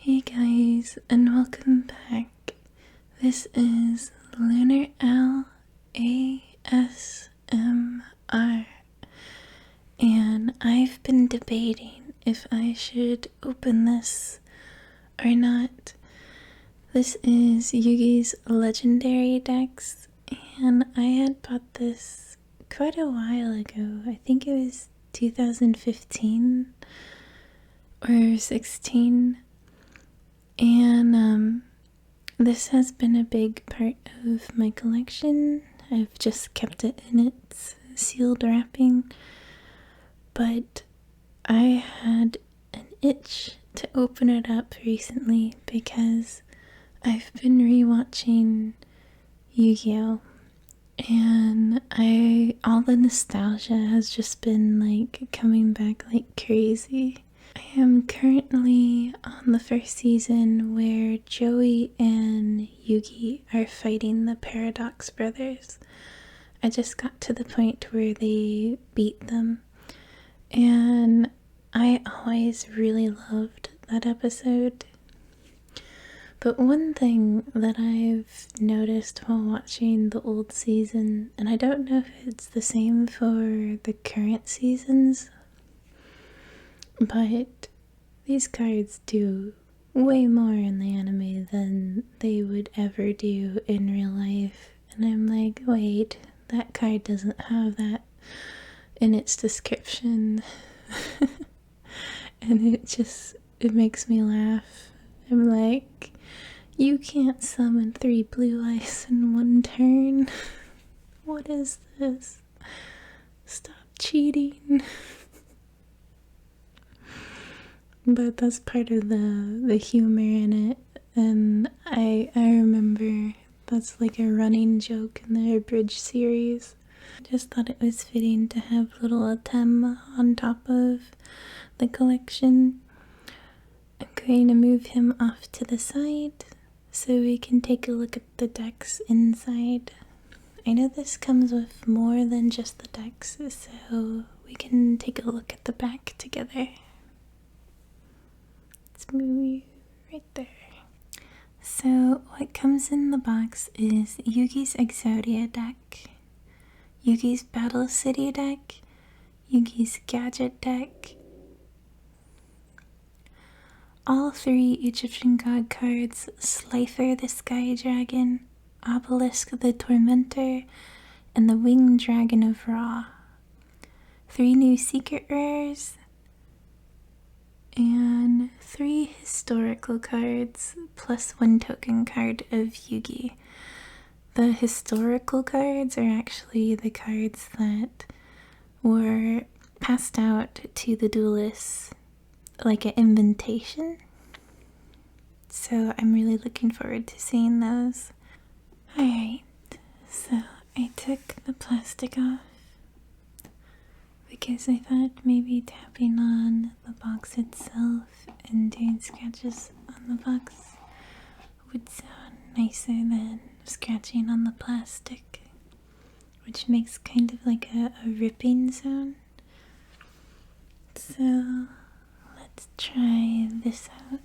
Hey guys, and welcome back. This is Lunar L ASMR, and I've been debating if I should open this or not. This is Yugi's legendary decks, and I had bought this quite a while ago. I think it was 2015 or 16. And this has been a big part of my collection. I've just kept it in its sealed wrapping, but I had an itch to open it up recently because I've been rewatching Yu-Gi-Oh! And all the nostalgia has just been like coming back like crazy. I am currently on the first season where Joey and Yugi are fighting the Paradox Brothers. I just got to the point where they beat them, and I always really loved that episode. But one thing that I've noticed while watching the old season, and I don't know if it's the same for the current seasons, but these cards do way more in the anime than they would ever do in real life. And I'm like, wait, that card doesn't have that in its description. And it makes me laugh. I'm like, you can't summon 3 blue eyes in one turn. What is this? Stop cheating. But that's part of the humor in it, and I remember that's like a running joke in the Bridge series. I just thought it was fitting to have little Atem on top of the collection. I'm going to move him off to the side so we can take a look at the decks inside. I know this comes with more than just the decks, so we can take a look at the back together. Let's move you right there. So what comes in the box is Yugi's Exodia deck, Yugi's Battle City deck, Yugi's Gadget deck, all 3 Egyptian god cards, Slifer the Sky Dragon, Obelisk the Tormentor, and the Winged Dragon of Ra. 3 new secret rares, and 3 historical cards, plus 1 token card of Yugi. The historical cards are actually the cards that were passed out to the duelists, like an invitation. So I'm really looking forward to seeing those. Alright, so I took the plastic off because I thought maybe tapping on the box itself and doing scratches on the box would sound nicer than scratching on the plastic, which makes kind of like a ripping sound. So let's try this out.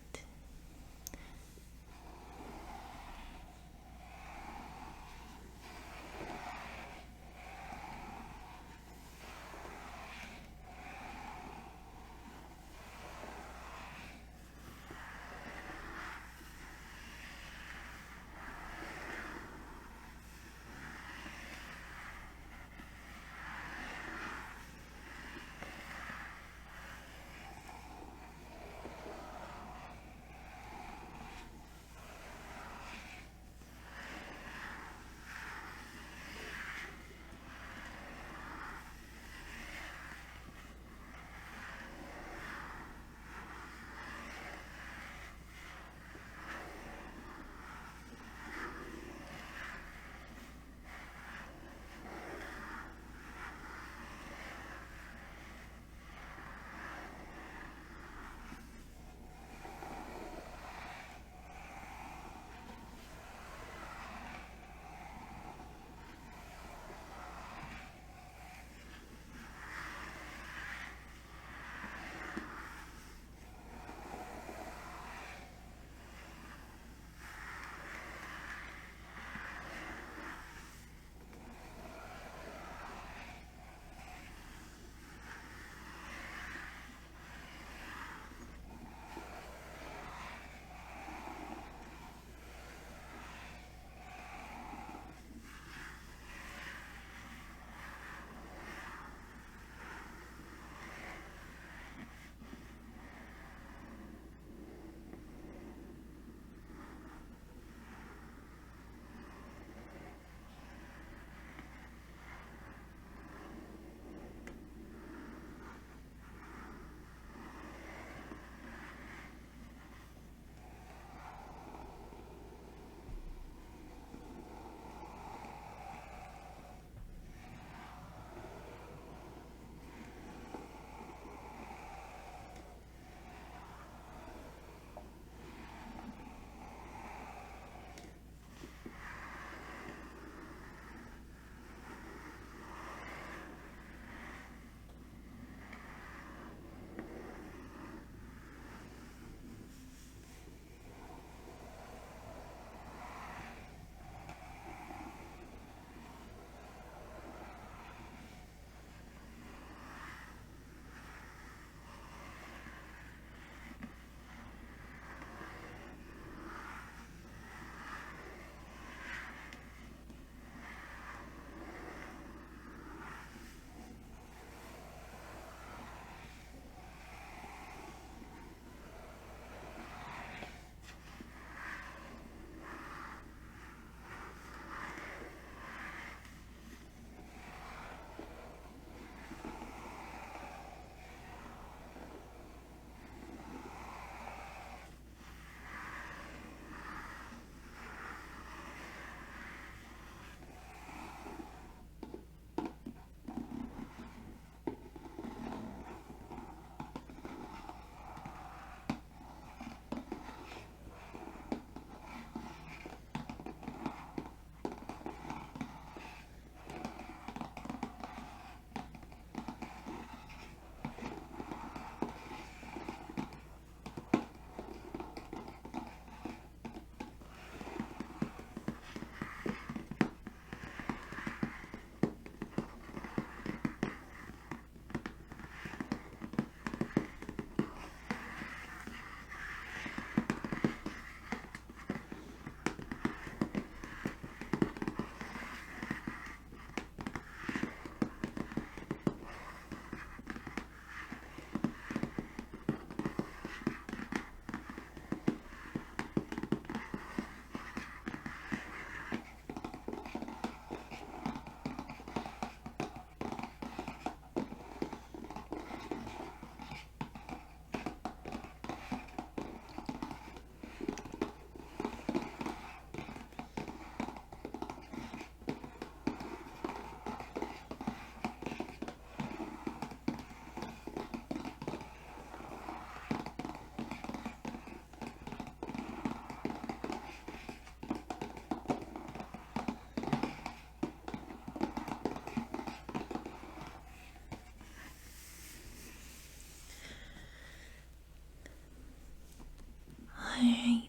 Alright,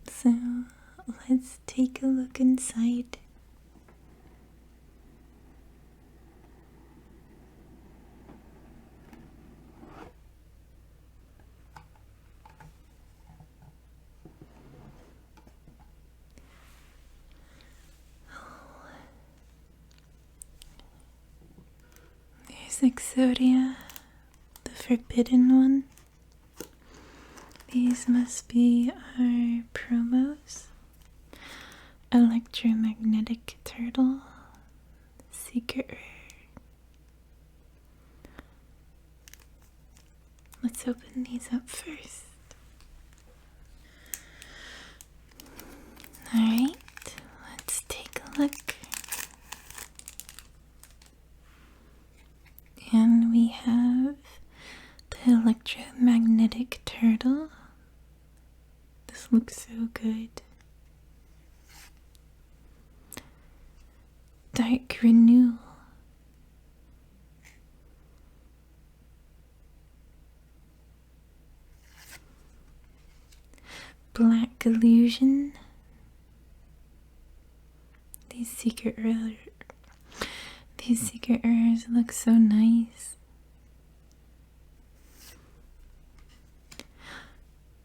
so let's take a look inside. There's Exodia, the forbidden one. These must be our promos. Electromagnetic turtle, secret rare. Let's open these up first. Alright, let's take a look. And we have the electromagnetic turtle. This looks so good. Dark renewal. Black illusion. These secret rares look so nice.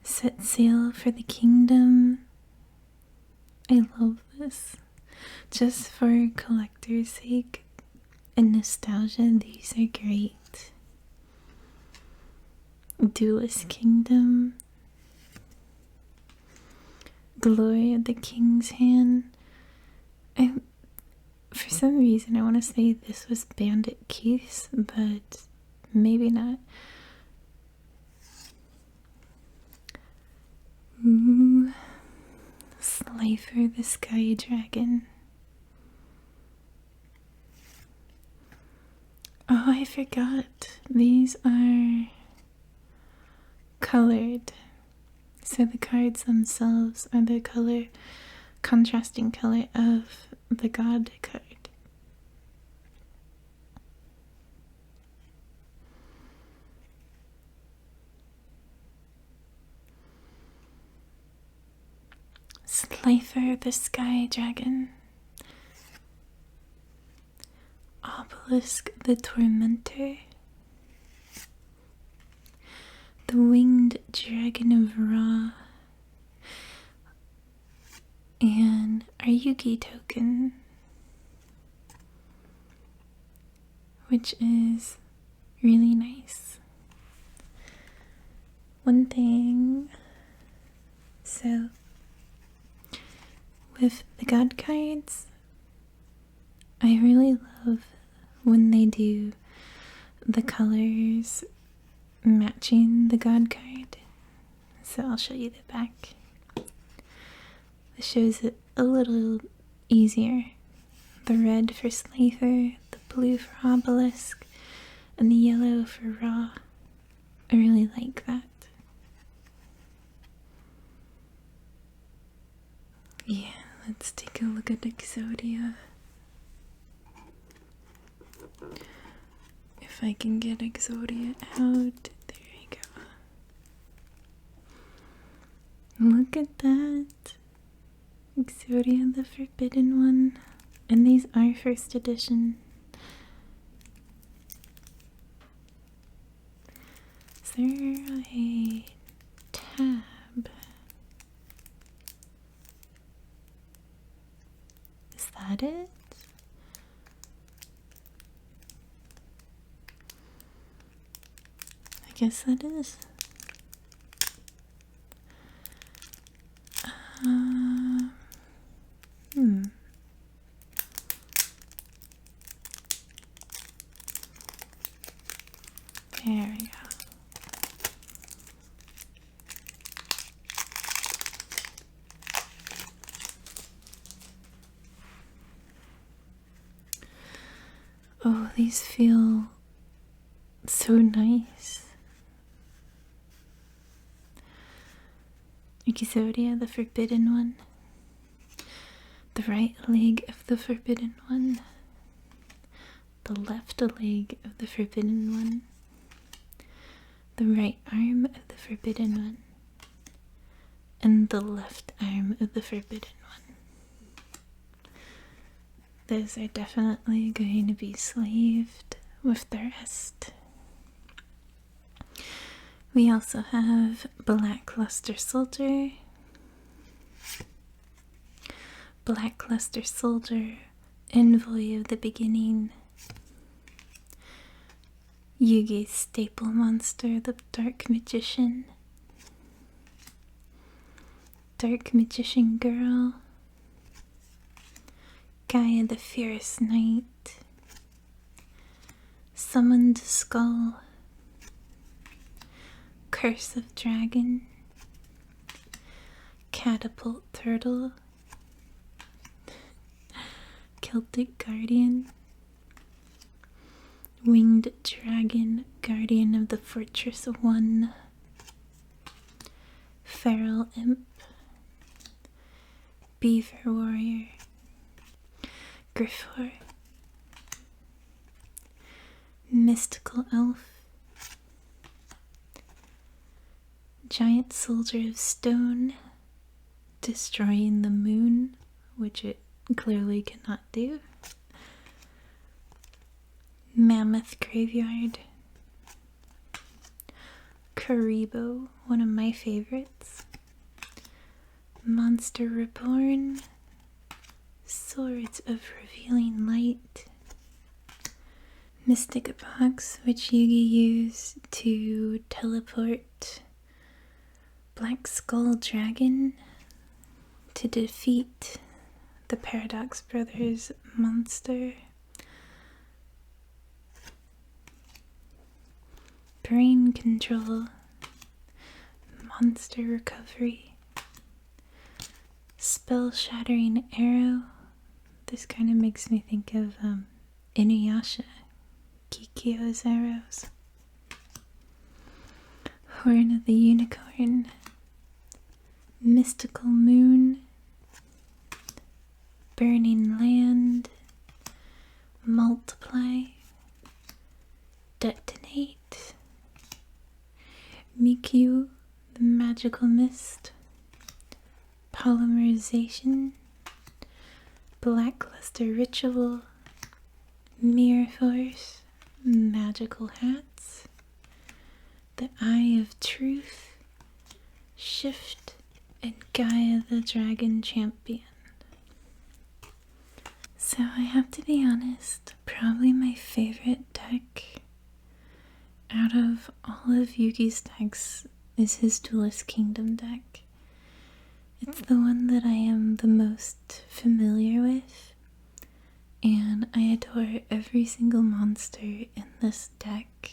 Set sail for the kingdom. I love this. Just for collector's sake and nostalgia, these are great. Duelist kingdom. Glory of the king's hand. For some reason, I want to say this was Bandit Keith's, but maybe not. Ooh, Slifer the Sky Dragon. Oh, I forgot. These are colored. So the cards themselves are the color, contrasting color of the god card. Slifer the Sky Dragon. Obelisk the Tormentor. The Winged Dragon of Ra. And our Yugi token, which is really nice. One thing, so with the god cards, I really love when they do the colors matching the god card. So I'll show you the back. This shows it a little easier. The red for Slifer, the blue for Obelisk, and the yellow for Ra. I really like that. Yeah, let's take a look at Exodia. If I can get Exodia out. There you go. Look at that. Exodia the Forbidden One. And these are first edition. Is there a tab? Is that it? I guess that is. There we go. Oh, these feel so nice. Exodia, the Forbidden One. The right leg of the Forbidden One. The left leg of the Forbidden One. The right arm of the Forbidden One. and the left arm of the Forbidden One. Those are definitely going to be slaved with the rest. We also have Blackluster Soldier. Blackluster Soldier, Envoy of the Beginning. Yugi's staple monster, the Dark Magician. Dark Magician Girl. Gaia the Fierce Knight. Summoned Skull. Curse of Dragon. Catapult Turtle. Celtic Guardian. Winged Dragon, Guardian of the Fortress 1. Feral Imp. Beaver Warrior. Griffor. Mystical Elf. Giant Soldier of Stone. Destroying the Moon, which it clearly cannot do. Mammoth Graveyard. Karibo, one of my favorites. Monster Reborn. Swords of Revealing Light. Mystic Box, which Yugi used to teleport Black Skull Dragon to defeat the Paradox Brothers monster. Brain Control. Monster Recovery. Spell Shattering Arrow. This kind of makes me think of Inuyasha, Kikyo's arrows. Horn of the Unicorn. Mystical Moon. Burning Land. Multiply. Detonate. Mikyu, the Magical Mist. Polymerization. Blackluster Ritual. Mirror Force. Magical Hats. The Eye of Truth. Shift. And Gaia the Dragon Champion. So I have to be honest, probably my favorite deck out of all of Yugi's decks is his Duelist Kingdom deck. It's the one that I am the most familiar with, and I adore every single monster in this deck.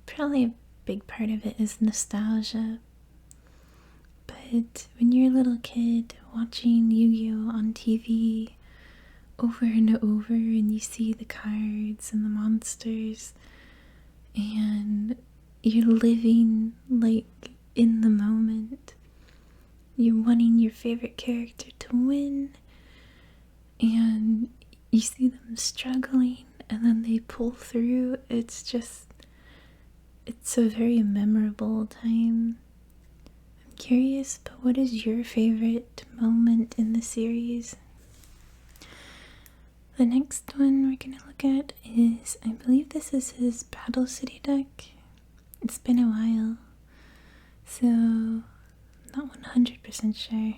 Probably a big part of it is nostalgia, but when you're a little kid watching Yu-Gi-Oh! On TV over and over, and you see the cards and the monsters, and you're living like in the moment, you're wanting your favorite character to win, and you see them struggling and then they pull through. It's a very memorable time. I'm curious, but what is your favorite moment in the series? The next one we're going to look at is, I believe this is his Battle City deck. It's been a while, so I'm not 100% sure.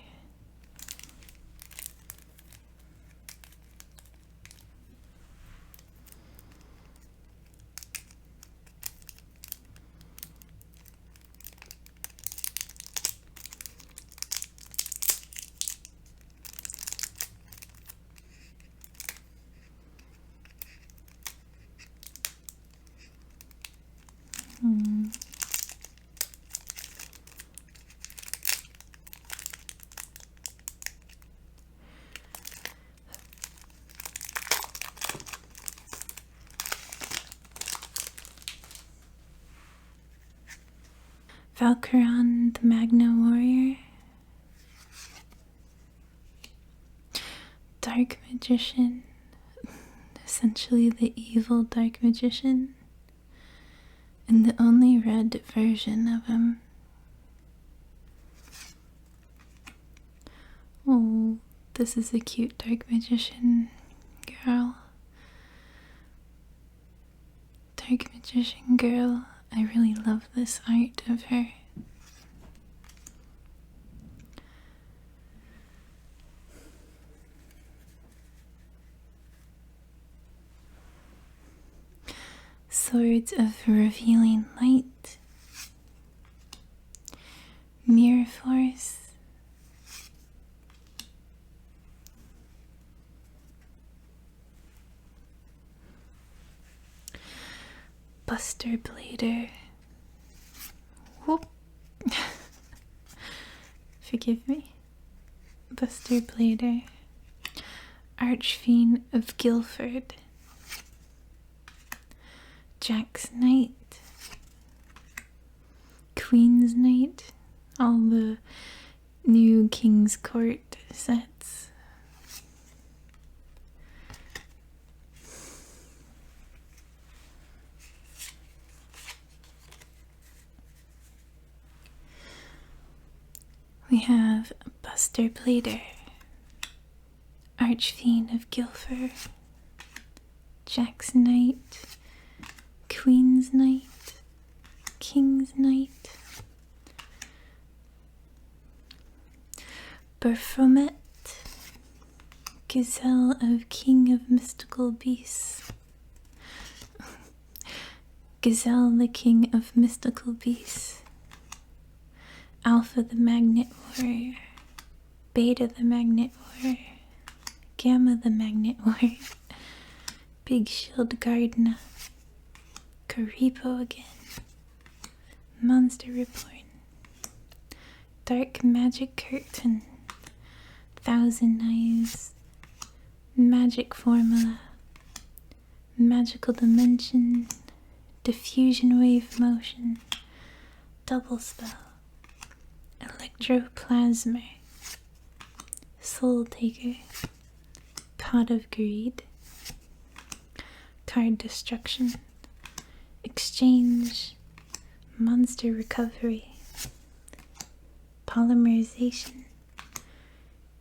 Valkyron, the Magna Warrior. Dark Magician, essentially the evil Dark Magician, and the only red version of him. This is a cute dark magician girl. Dark magician girl. I really love this art of her. Swords of revealing light. Mirror force. Buster Blader. Whoop. Forgive me. Buster Blader. Archfiend of Guilford. Jack's Knight. Queen's Knight. All the new King's Court sets. We have Buster Blader, Archfiend of Guilford, Jack's Knight, Queen's Knight, King's Knight, Baphomet, Gazelle of King of Mystical Beasts, Gazelle the King of Mystical Beasts, Alpha the Magnet Warrior, Beta the Magnet Warrior, Gamma the Magnet Warrior, Big Shield Gardener, Karipo again, Monster Reborn, Dark Magic Curtain, Thousand Knives, Magic Formula, Magical Dimension, Diffusion Wave Motion, Double Spell, Electroplasmer, Soul Taker, Pot of Greed, Card Destruction, Exchange, Monster Recovery, Polymerization,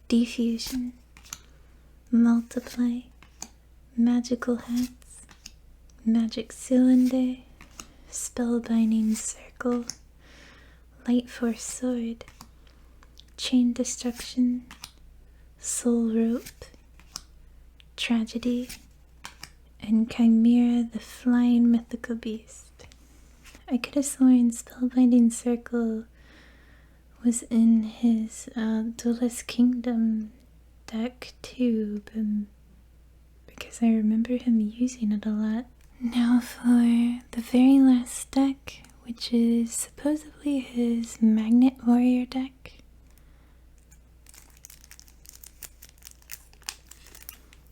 Diffusion, Multiply, Magical Hats, Magic Cylinder, Spellbinding Circle, Light Force Sword, Chain Destruction, Soul Rope, Tragedy, and Chimera the Flying Mythical Beast. I could have sworn Spellbinding Circle was in his Duelist Kingdom deck too, but because I remember him using it a lot. Now for the very last deck, which is supposedly his Magnet Warrior deck.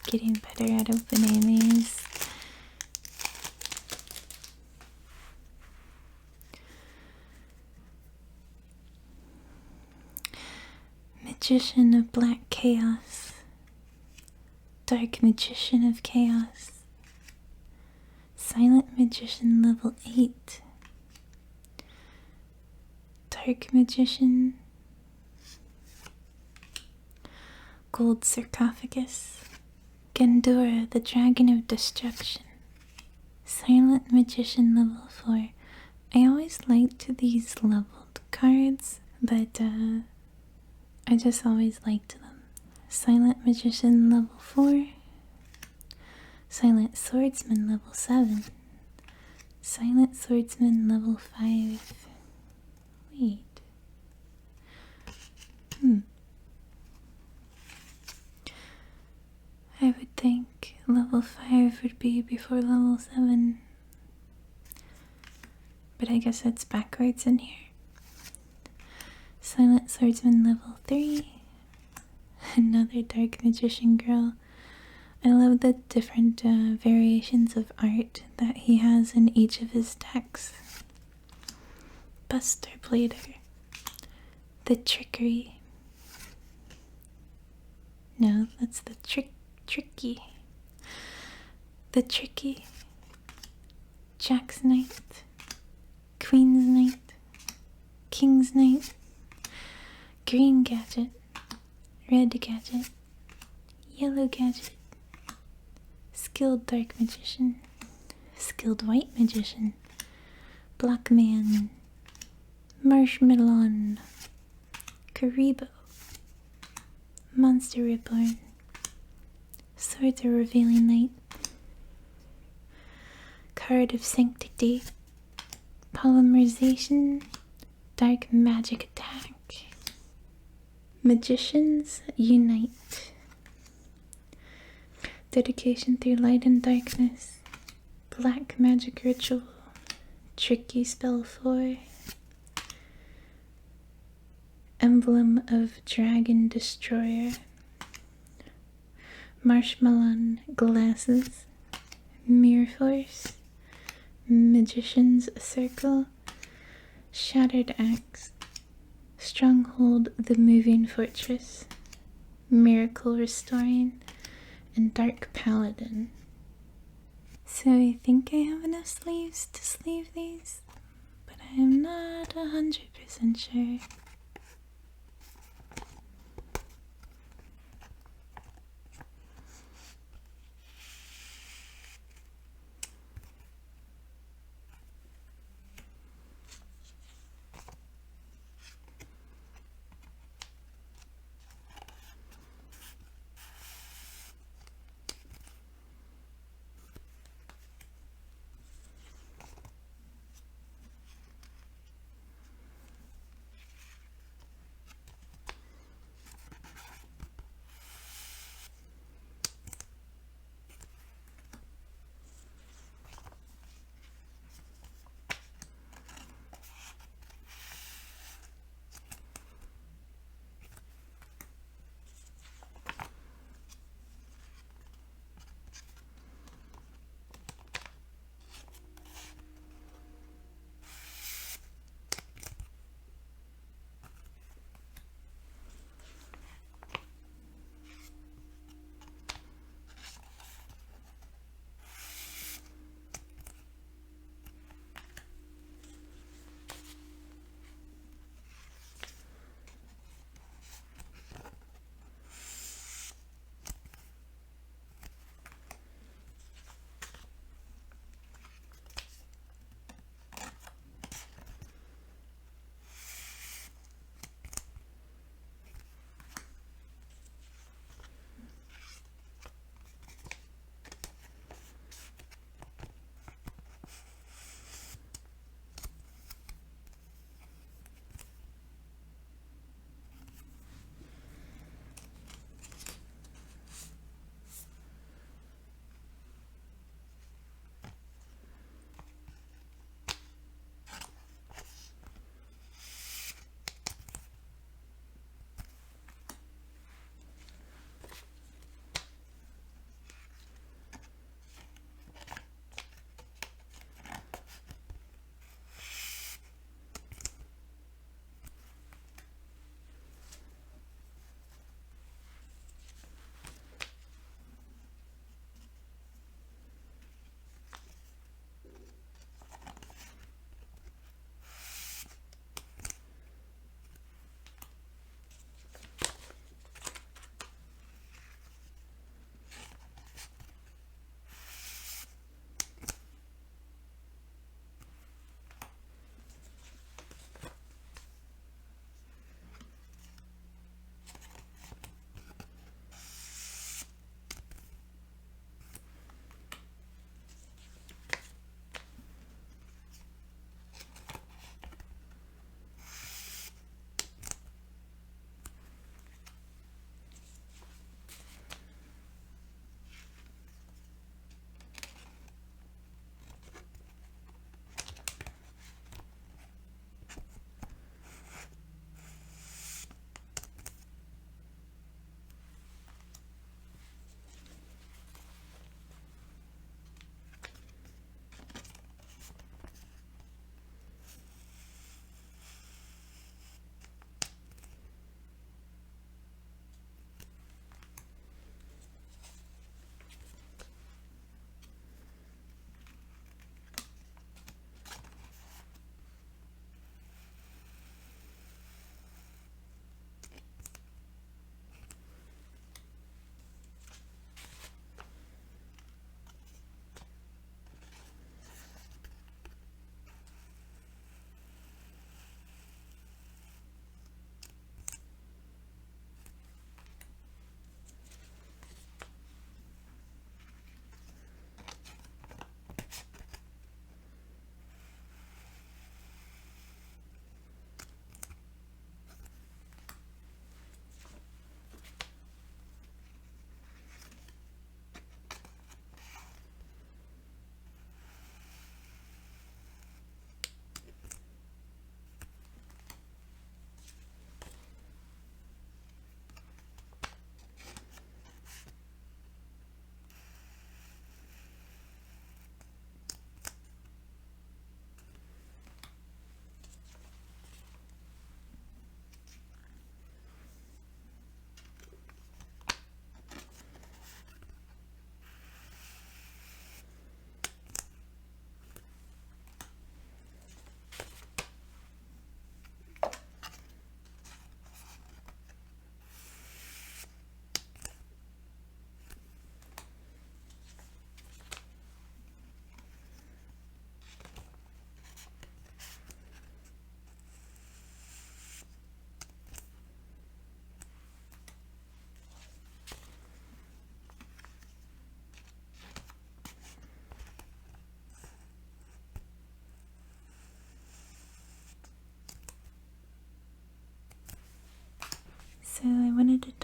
Getting better at opening these. Magician of Black Chaos, Dark Magician of Chaos, Silent Magician level 8, Dark Magician, Gold Sarcophagus, Gandora the Dragon of Destruction, Silent Magician level 4. I always liked these leveled cards, but I just always liked them. Silent Magician level 4, Silent Swordsman level 7, Silent Swordsman level 5. Wait. I would think level 5 would be before level 7. But I guess it's backwards in here. Silent Swordsman level 3. Another Dark Magician girl. I love the different variations of art that he has in each of his decks. Buster Blader. The Trickery. No, that's the Tricky. The Tricky. Jack's Knight. Queen's Knight. King's Knight. Green Gadget. Red Gadget. Yellow gadget. Skilled dark magician. Skilled white magician. Black man. Marshmallow. Karibo. Monster Reborn. Swords of Revealing Light. Card of Sanctity. Polymerization. Dark Magic Attack. Magicians Unite. Dedication through Light and Darkness. Black Magic Ritual. Tricky Spell 4. Emblem of Dragon Destroyer. Marshmallow Glasses. Mirror Force. Magician's Circle. Shattered Axe. Stronghold the Moving Fortress. Miracle Restoring. And Dark Paladin. So I think I have enough sleeves to sleeve these, but I am not 100% sure.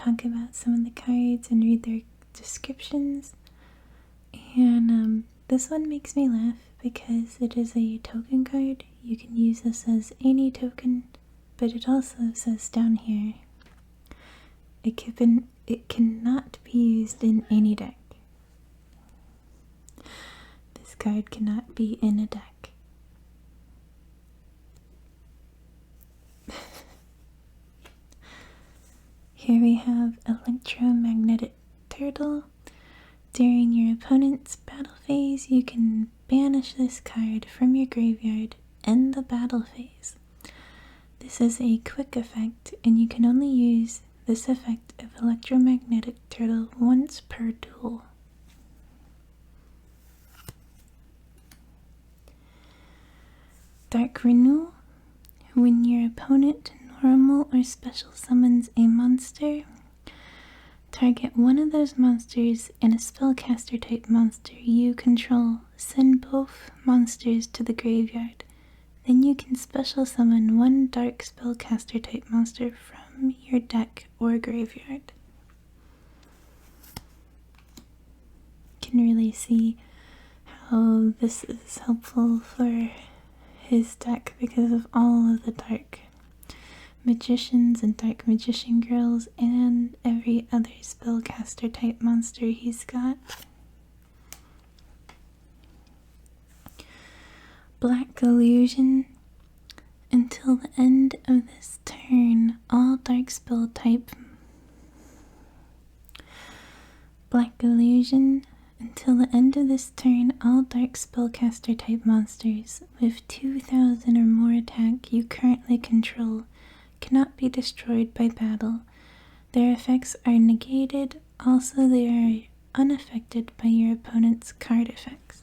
talk about some of the cards and read their descriptions. And this one makes me laugh because it is a token card. You can use this as any token, but it also says down here, it cannot be used in any deck. This card cannot be in a deck. Here we have Electromagnetic Turtle. During your opponent's battle phase, you can banish this card from your graveyard in the battle phase. This is a quick effect, and you can only use this effect of Electromagnetic Turtle once per duel. Dark Renewal. When your opponent normal or special summons a monster, target one of those monsters and a spellcaster type monster you control. Send both monsters to the graveyard. Then you can special summon one dark spellcaster type monster from your deck or graveyard. You can really see how this is helpful for his deck because of all of the dark magicians and dark magician girls and every other spellcaster type monster he's got. Black Illusion. Until the end of this turn, all dark spell type Black Illusion. Until the end of this turn, all dark spellcaster type monsters with 2,000 or more attack you currently control cannot be destroyed by battle. Their effects are negated. Also, they are unaffected by your opponent's card effects.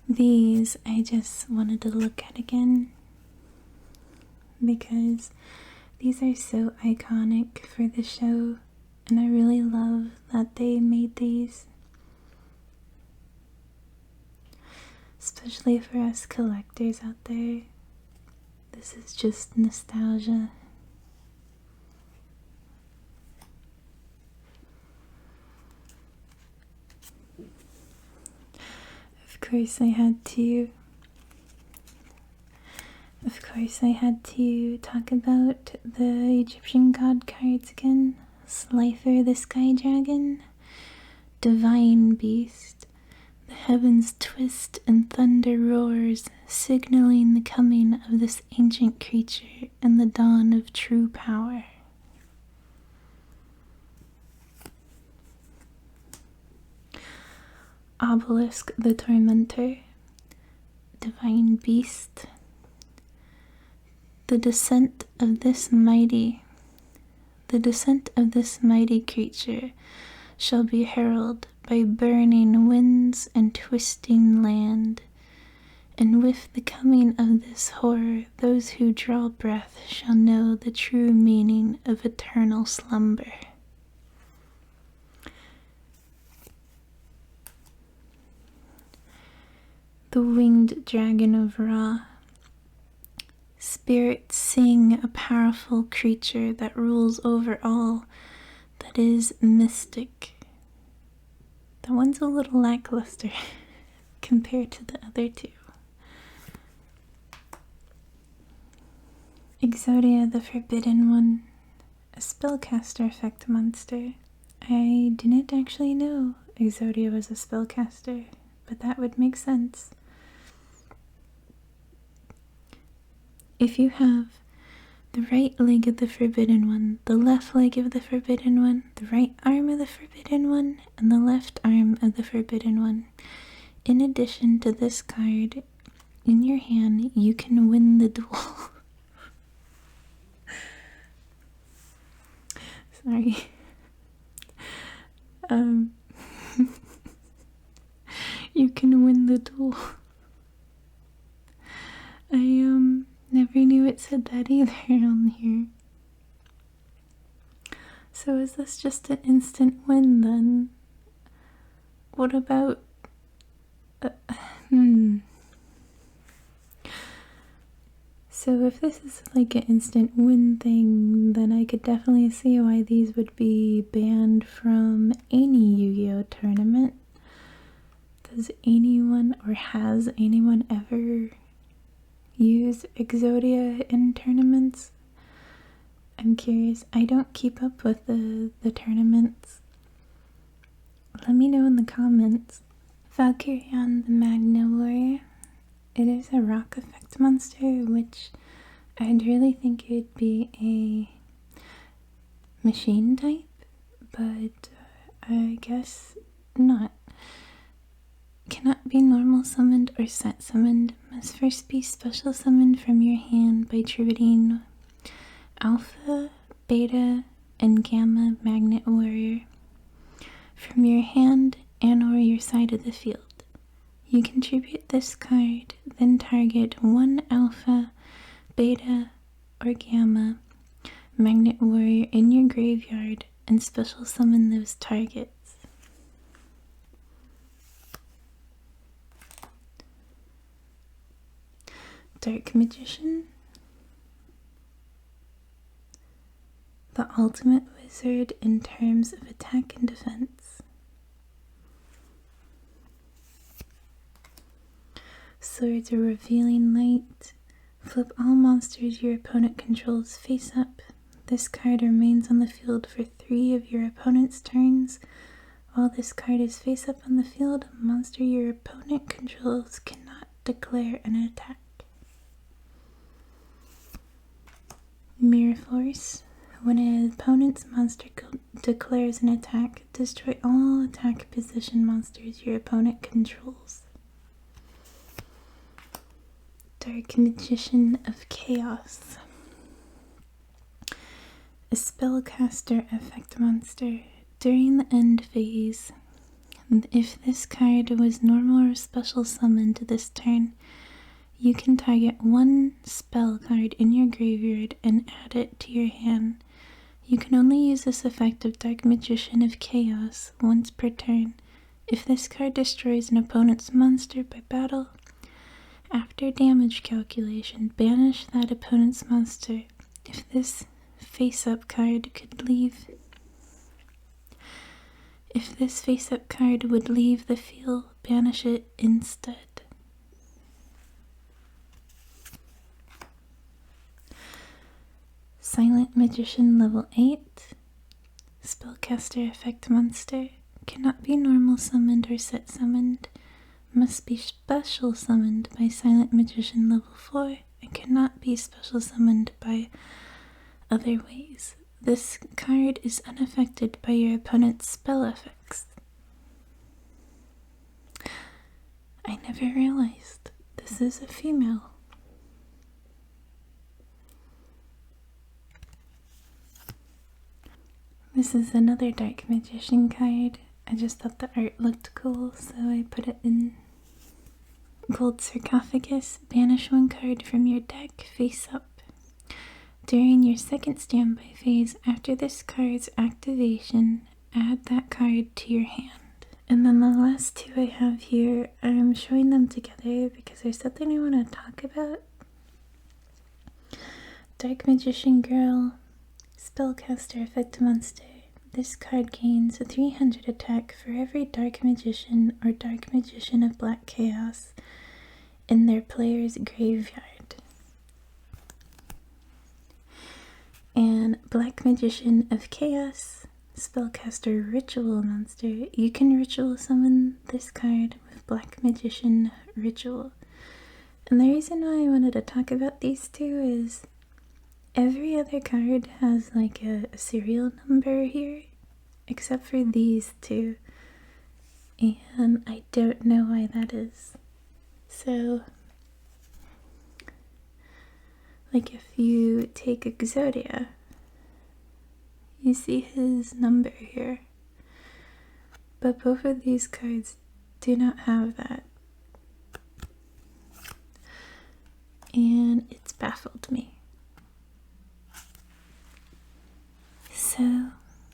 These I just wanted to look at again because these are so iconic for the show, and I really love that they made these. Especially for us collectors out there. This is just nostalgia. Of course I had to talk about the Egyptian god cards again. Slifer the Sky Dragon, Divine Beast. The heavens twist and thunder roars, signaling the coming of this ancient creature and the dawn of true power. Obelisk the Tormentor, Divine Beast. The descent of this mighty creature shall be heralded by burning winds and twisting land. And with the coming of this horror, those who draw breath shall know the true meaning of eternal slumber. The Winged Dragon of Ra. Spirits sing, a powerful creature that rules over all that is mystic. That one's a little lackluster compared to the other two. Exodia the Forbidden One, a spellcaster effect monster. I didn't actually know Exodia was a spellcaster, but that would make sense. If you have the right leg of the Forbidden One, the left leg of the Forbidden One, the right arm of the Forbidden One, and the left arm of the Forbidden One, in addition to this card in your hand, you can win the duel. Sorry. You can win the duel. I never knew it said that either on here. So is this just an instant win then? What about So if this is like an instant win thing, then I could definitely see why these would be banned from any Yu-Gi-Oh tournament. Does anyone or has anyone ever used Exodia in tournaments? I'm curious. I don't keep up with the tournaments. Let me know in the comments. Valkyrion the Magna Warrior. It is a rock effect monster, which I'd really think it'd be a machine type, but I guess not. Cannot be normal summoned or set summoned. Must first be special summoned from your hand by tributing Alpha, Beta, and Gamma Magnet Warrior from your hand and or your side of the field. You contribute this card, then target one Alpha, Beta, or Gamma Magnet Warrior in your graveyard and special summon those targets. Dark Magician. The ultimate wizard in terms of attack and defense. Swords are revealing light. Flip all monsters your opponent controls face up. This card remains on the field for 3 of your opponent's turns. While this card is face up on the field, a monster your opponent controls cannot declare an attack. Mirror Force. When an opponent's monster declares an attack, destroy all attack position monsters your opponent controls. Dark Magician of Chaos. A spellcaster effect monster. During the end phase, if this card was normal or special summoned this turn, you can target one spell card in your graveyard and add it to your hand. You can only use this effect of Dark Magician of Chaos once per turn. If this card destroys an opponent's monster by battle, after damage calculation, banish that opponent's monster. If this face-up card would leave the field, banish it instead. Silent Magician level 8. Spellcaster effect monster. Cannot be normal summoned or set summoned. Must be special summoned by Silent Magician level 4 and cannot be special summoned by other ways. This card is unaffected by your opponent's spell effects. I never realized this is a female. This is another Dark Magician card. I just thought the art looked cool, so I put it in. Gold Sarcophagus. Banish one card from your deck face up. During your second standby phase, after this card's activation, add that card to your hand. And then the last 2 I have here, I'm showing them together because there's something I want to talk about. Dark Magician Girl. Spellcaster effect monster. This card gains a 300 attack for every Dark Magician or Dark Magician of Black Chaos in their player's graveyard. And Black Magician of Chaos, Spellcaster Ritual monster. You can ritual summon this card with Black Magician Ritual. And the reason why I wanted to talk about these 2 is every other card has like a serial number here, except for these 2, and I don't know why that is. So, like if you take Exodia, you see his number here, but both of these cards do not have that, and it's baffled me. So,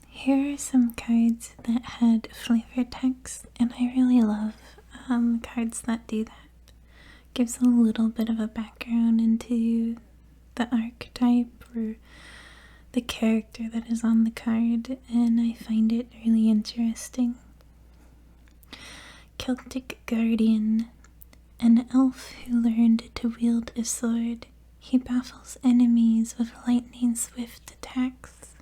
here are some cards that had flavor text, and I really love cards that do that. Gives a little bit of a background into the archetype or the character that is on the card, and I find it really interesting. Celtic Guardian, an elf who learned to wield a sword. He baffles enemies with lightning-swift attacks.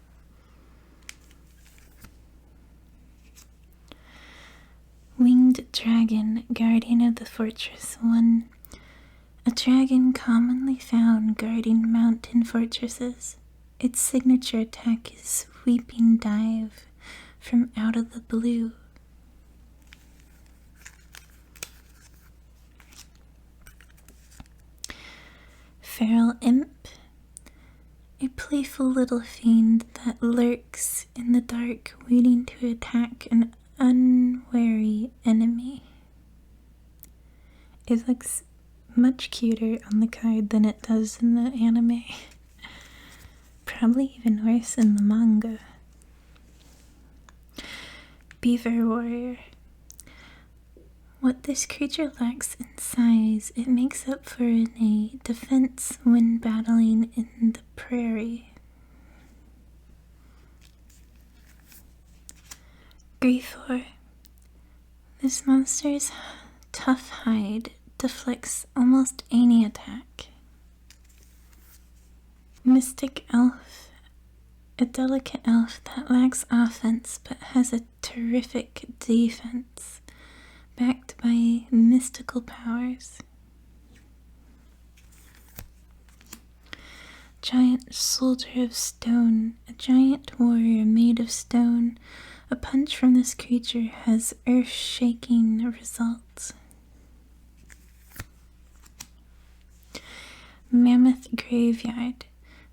Winged Dragon, Guardian of the Fortress 1. A dragon commonly found guarding mountain fortresses. Its signature attack is Sweeping Dive from out of the blue. Feral Imp, a playful little fiend that lurks in the dark, waiting to attack an unwary enemy. It looks much cuter on the card than it does in the anime. Probably even worse in the manga. Beaver Warrior. What this creature lacks in size, it makes up for in a defense when battling in the prairie. Grifor. This monster's tough hide deflects almost any attack. Mystic Elf. A delicate elf that lacks offense but has a terrific defense, backed by mystical powers. Giant Soldier of Stone. A giant warrior made of stone. A punch from this creature has earth-shaking results. Mammoth Graveyard.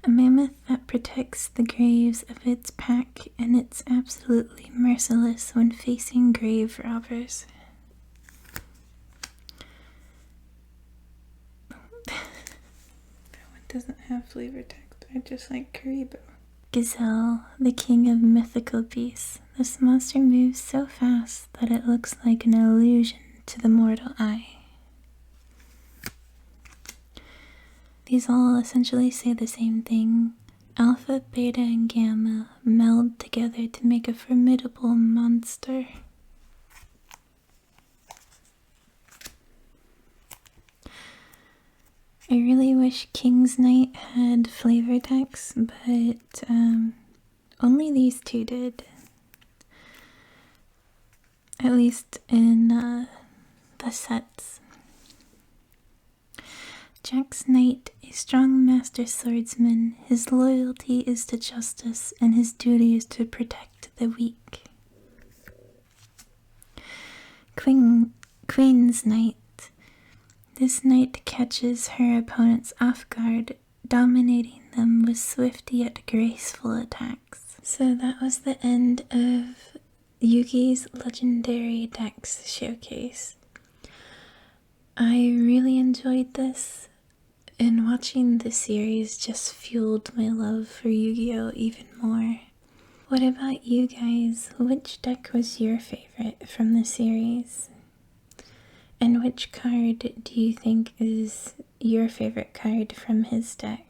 A mammoth that protects the graves of its pack, and it's absolutely merciless when facing grave robbers. That one doesn't have flavor text. I just like Karibo. Gazelle, the king of mythical beasts. This monster moves so fast that it looks like an illusion to the mortal eye. These all essentially say the same thing. Alpha, Beta, and Gamma meld together to make a formidable monster. I really wish King's Knight had flavor text, but only these two did. At least in the sets. Jack's Knight, a strong master swordsman. His loyalty is to justice, and his duty is to protect the weak. Queen's Knight. This knight catches her opponents off guard, dominating them with swift yet graceful attacks. So that was the end of Yugi's Legendary Dex Showcase. I really enjoyed this, and watching the series just fueled my love for Yu-Gi-Oh! Even more. What about you guys? Which deck was your favorite from the series? And which card do you think is your favorite card from his deck?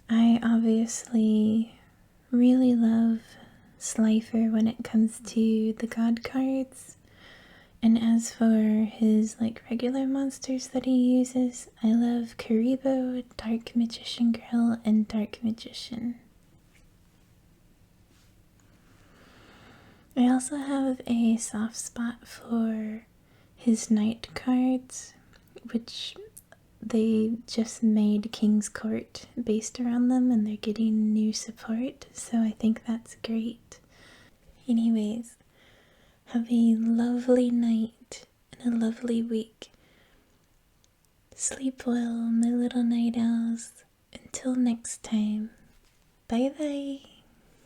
I obviously really love Slifer when it comes to the god cards. And as for his regular monsters that he uses, I love Karibo, Dark Magician Girl, and Dark Magician. I also have a soft spot for his knight cards, which they just made King's Court based around them, and they're getting new support, so I think that's great. Anyways, have a lovely night and a lovely week. Sleep well, my little night owls. Until next time, bye bye.